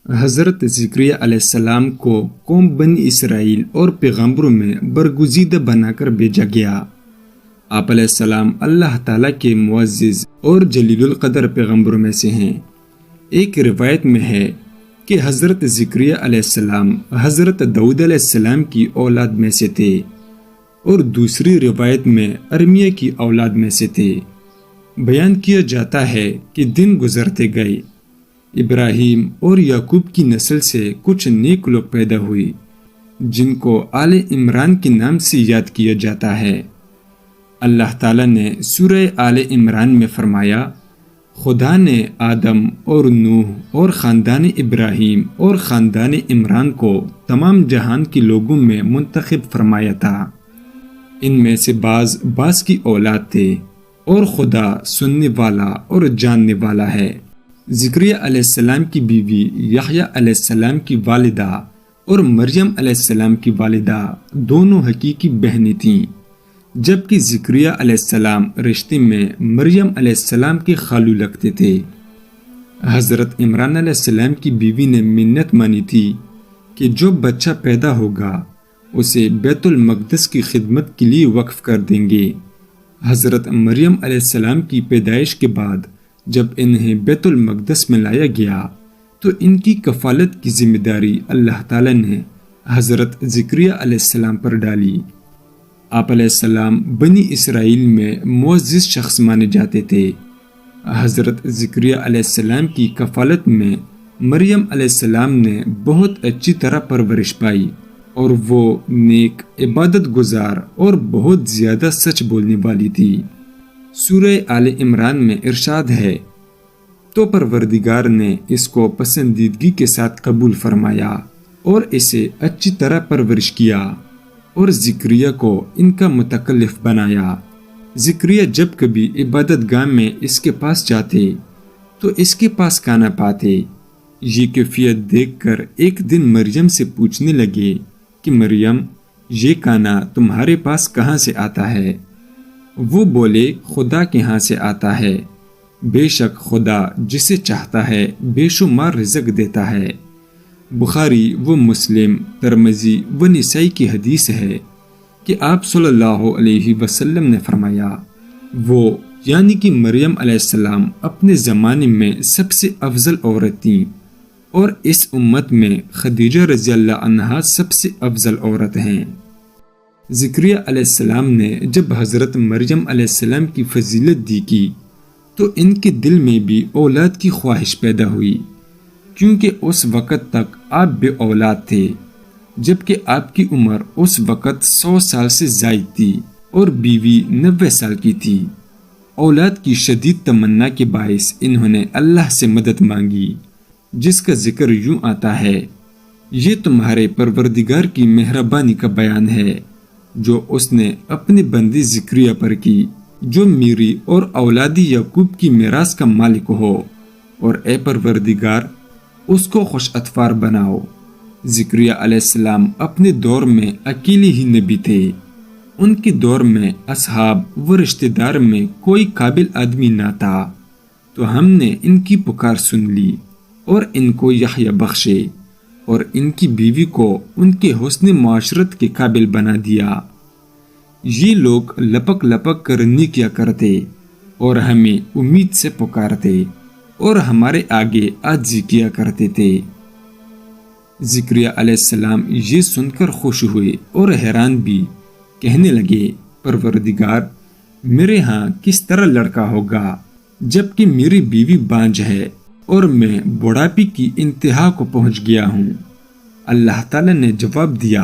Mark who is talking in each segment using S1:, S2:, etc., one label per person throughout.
S1: حضرت زکریا علیہ السلام کو قوم بنی اسرائیل اور پیغمبروں میں برگزیدہ بنا کر بھیجا گیا۔ آپ علیہ السلام اللہ تعالیٰ کے معزز اور جلیل القدر پیغمبروں میں سے ہیں۔ ایک روایت میں ہے کہ حضرت زکریا علیہ السلام حضرت داؤد علیہ السلام کی اولاد میں سے تھے، اور دوسری روایت میں ارمیہ کی اولاد میں سے تھے۔ بیان کیا جاتا ہے کہ دن گزرتے گئے، ابراہیم اور یعقوب کی نسل سے کچھ نیک لوگ پیدا ہوئی جن کو آل عمران کے نام سے یاد کیا جاتا ہے۔ اللہ تعالیٰ نے سورہ آل عمران میں فرمایا، خدا نے آدم اور نوح اور خاندان ابراہیم اور خاندان عمران کو تمام جہان کے لوگوں میں منتخب فرمایا تھا۔ ان میں سے بعض کی اولاد تھے، اور خدا سننے والا اور جاننے والا ہے۔ زکریا علیہ السلام کی بیوی یحییٰ علیہ السلام کی والدہ اور مریم علیہ السلام کی والدہ دونوں حقیقی بہنیں تھیں، جبکہ زکریا علیہ السلام رشتے میں مریم علیہ السلام کے خالو لگتے تھے۔ حضرت عمران علیہ السلام کی بیوی نے منت مانی تھی کہ جو بچہ پیدا ہوگا اسے بیت المقدس کی خدمت کے لیے وقف کر دیں گے۔ حضرت مریم علیہ السلام کی پیدائش کے بعد جب انہیں بیت المقدس میں لایا گیا تو ان کی کفالت کی ذمہ داری اللہ تعالیٰ نے حضرت زکریا علیہ السلام پر ڈالی۔ آپ علیہ السلام بنی اسرائیل میں معزز شخص مانے جاتے تھے۔ حضرت زکریا علیہ السلام کی کفالت میں مریم علیہ السلام نے بہت اچھی طرح پرورش پائی، اور وہ نیک، عبادت گزار اور بہت زیادہ سچ بولنے والی تھی۔ سورہ آل عمران میں ارشاد ہے، تو پروردگار نے اس کو پسندیدگی کے ساتھ قبول فرمایا اور اسے اچھی طرح پرورش کیا، اور زکریا کو ان کا متکلف بنایا۔ زکریا جب کبھی عبادت گاہ میں اس کے پاس جاتے تو اس کے پاس کھانا پاتے۔ یہ کیفیت دیکھ کر ایک دن مریم سے پوچھنے لگے کہ مریم، یہ کھانا تمہارے پاس کہاں سے آتا ہے؟ وہ بولے، خدا کے ہاں سے آتا ہے، بے شک خدا جسے چاہتا ہے بے شمار رزق دیتا ہے۔ بخاری و مسلم، ترمذی و نسائی کی حدیث ہے کہ آپ صلی اللہ علیہ وسلم نے فرمایا، وہ یعنی کہ مریم علیہ السلام اپنے زمانے میں سب سے افضل عورت تھیں، اور اس امت میں خدیجہ رضی اللہ عنہا سب سے افضل عورت ہیں۔ زکریا علیہ السلام نے جب حضرت مریم علیہ السلام کی فضیلت دی کی تو ان کے دل میں بھی اولاد کی خواہش پیدا ہوئی، کیونکہ اس وقت تک آپ بے اولاد تھے، جبکہ آپ کی عمر اس وقت 100 سال سے زائد تھی اور بیوی 90 سال کی تھی۔ اولاد کی شدید تمنا کے باعث انہوں نے اللہ سے مدد مانگی، جس کا ذکر یوں آتا ہے، یہ تمہارے پروردگار کی مہربانی کا بیان ہے جو اس نے اپنے بندے زکریا پر کی، جو میری اور اولادی یعقوب کی میراث کا مالک ہو، اور اے پروردگار اس کو خوش اطفار بناؤ۔ زکریا علیہ السلام اپنے دور میں اکیلے ہی نبی تھے۔ ان کے دور میں اصحاب و رشتہ دار میں کوئی قابل آدمی نہ تھا، تو ہم نے ان کی پکار سن لی اور ان کو یحییٰ بخشے، اور ان کی بیوی کو ان کے حسن معاشرت کے قابل بنا دیا۔ یہ لوگ لپک لپک کر نیکیاں کرتے اور ہمیں امید سے پکارتے اور ہمارے آگے عاجزی کیا کرتے تھے۔ زکریا علیہ السلام یہ سن کر خوش ہوئے اور حیران بھی، کہنے لگے، پروردگار، میرے ہاں کس طرح لڑکا ہوگا جبکہ میری بیوی بانجھ ہے اور میں بڑھاپے کی انتہا کو پہنچ گیا ہوں؟ اللہ تعالیٰ نے جواب دیا،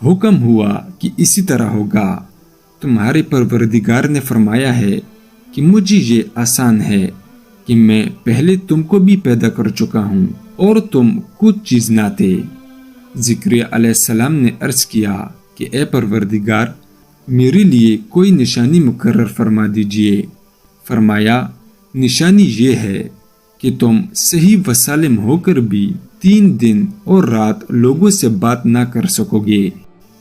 S1: حکم ہوا کہ اسی طرح ہوگا۔ تمہارے پروردگار نے فرمایا ہے کہ مجھے یہ آسان ہے کہ میں پہلے تم کو بھی پیدا کر چکا ہوں اور تم کچھ چیز نہ تھے۔ زکریا علیہ السلام نے عرض کیا کہ اے پروردگار، میرے لیے کوئی نشانی مقرر فرما دیجئے۔ فرمایا، نشانی یہ ہے کہ تم صحیح و سالم ہو کر بھی 3 دن اور رات لوگوں سے بات نہ کر سکو گے۔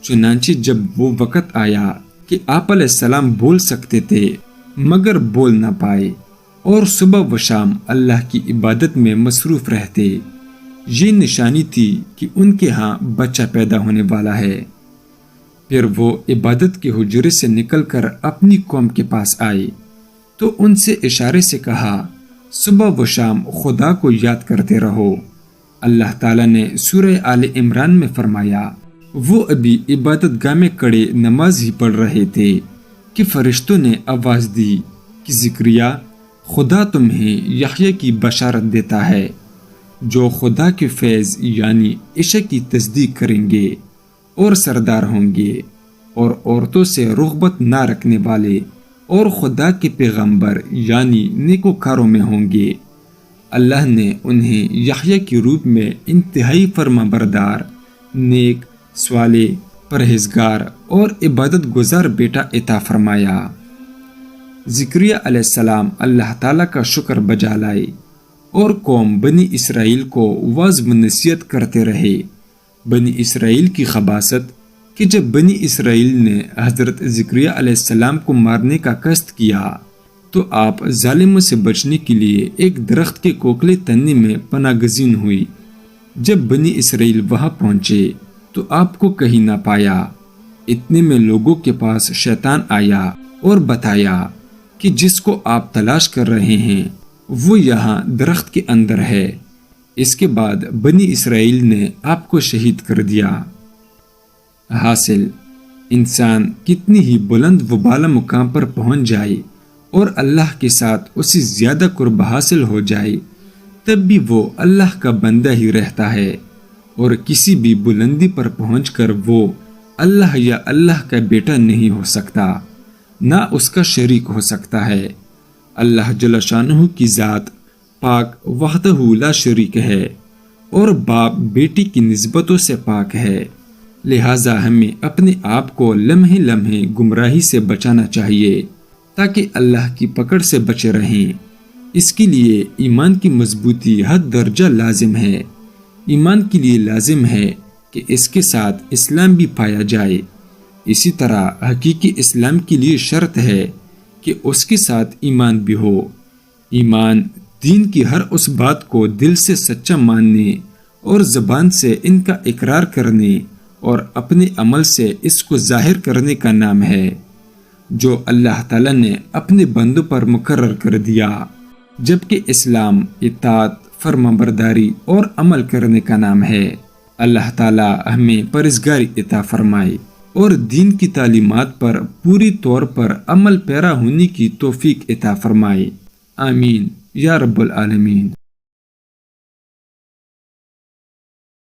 S1: چنانچہ جب وہ وقت آیا کہ آپ علیہ السلام بول سکتے تھے مگر بول نہ پائے، اور صبح و شام اللہ کی عبادت میں مصروف رہتے، یہ نشانی تھی کہ ان کے ہاں بچہ پیدا ہونے والا ہے۔ پھر وہ عبادت کے حجرے سے نکل کر اپنی قوم کے پاس آئے تو ان سے اشارے سے کہا، صبح و شام خدا کو یاد کرتے رہو۔ اللہ تعالیٰ نے سورہ آل عمران میں فرمایا، وہ ابھی عبادت گاہ میں کڑے نماز ہی پڑھ رہے تھے کہ فرشتوں نے آواز دی کہ زکریا، خدا تمہیں یحییٰ کی بشارت دیتا ہے جو خدا کے فیض یعنی عشق کی تصدیق کریں گے اور سردار ہوں گے اور عورتوں سے رغبت نہ رکھنے والے اور خدا کے پیغمبر یعنی نیکوکاروں میں ہوں گے۔ اللہ نے انہیں یحییٰ کے روپ میں انتہائی فرما بردار، نیک، صالح، پرہیزگار اور عبادت گزار بیٹا عطا فرمایا۔ زکریا علیہ السلام اللہ تعالیٰ کا شکر بجا لائے اور قوم بنی اسرائیل کو واعظ و نصیحت کرتے رہے۔ بنی اسرائیل کی خباثت کہ جب بنی اسرائیل نے حضرت زکریا علیہ السلام کو مارنے کا قصد کیا تو آپ ظالموں سے بچنے کے لیے ایک درخت کے کوکلے تننے میں پناہ گزین ہوئی۔ جب بنی اسرائیل وہاں پہنچے تو آپ کو کہیں نہ پایا۔ اتنے میں لوگوں کے پاس شیطان آیا اور بتایا کہ جس کو آپ تلاش کر رہے ہیں وہ یہاں درخت کے اندر ہے۔ اس کے بعد بنی اسرائیل نے آپ کو شہید کر دیا۔ حاصل، انسان کتنی ہی بلند و بالا مقام پر پہنچ جائے اور اللہ کے ساتھ اسے زیادہ قرب حاصل ہو جائے، تب بھی وہ اللہ کا بندہ ہی رہتا ہے، اور کسی بھی بلندی پر پہنچ کر وہ اللہ یا اللہ کا بیٹا نہیں ہو سکتا، نہ اس کا شریک ہو سکتا ہے۔ اللہ جل شانہ کی ذات پاک وحدہ لا شریک ہے اور باپ بیٹی کی نسبتوں سے پاک ہے، لہٰذا ہمیں اپنے آپ کو لمحے لمحے گمراہی سے بچانا چاہیے تاکہ اللہ کی پکڑ سے بچے رہیں۔ اس کے لیے ایمان کی مضبوطی حد درجہ لازم ہے۔ ایمان کے لیے لازم ہے کہ اس کے ساتھ اسلام بھی پایا جائے، اسی طرح حقیقی اسلام کے لیے شرط ہے کہ اس کے ساتھ ایمان بھی ہو۔ ایمان دین کی ہر اس بات کو دل سے سچا ماننے اور زبان سے ان کا اقرار کرنے اور اپنے عمل سے اس کو ظاہر کرنے کا نام ہے، جو اللہ تعالیٰ نے اپنے بندوں پر مقرر کر دیا، جبکہ اسلام اطاعت، فرمانبرداری اور عمل کرنے کا نام ہے۔ اللہ تعالیٰ ہمیں پرہیزگاری عطا فرمائے اور دین کی تعلیمات پر پوری طور پر عمل پیرا ہونے کی توفیق عطا فرمائے۔ آمین یا رب العالمین۔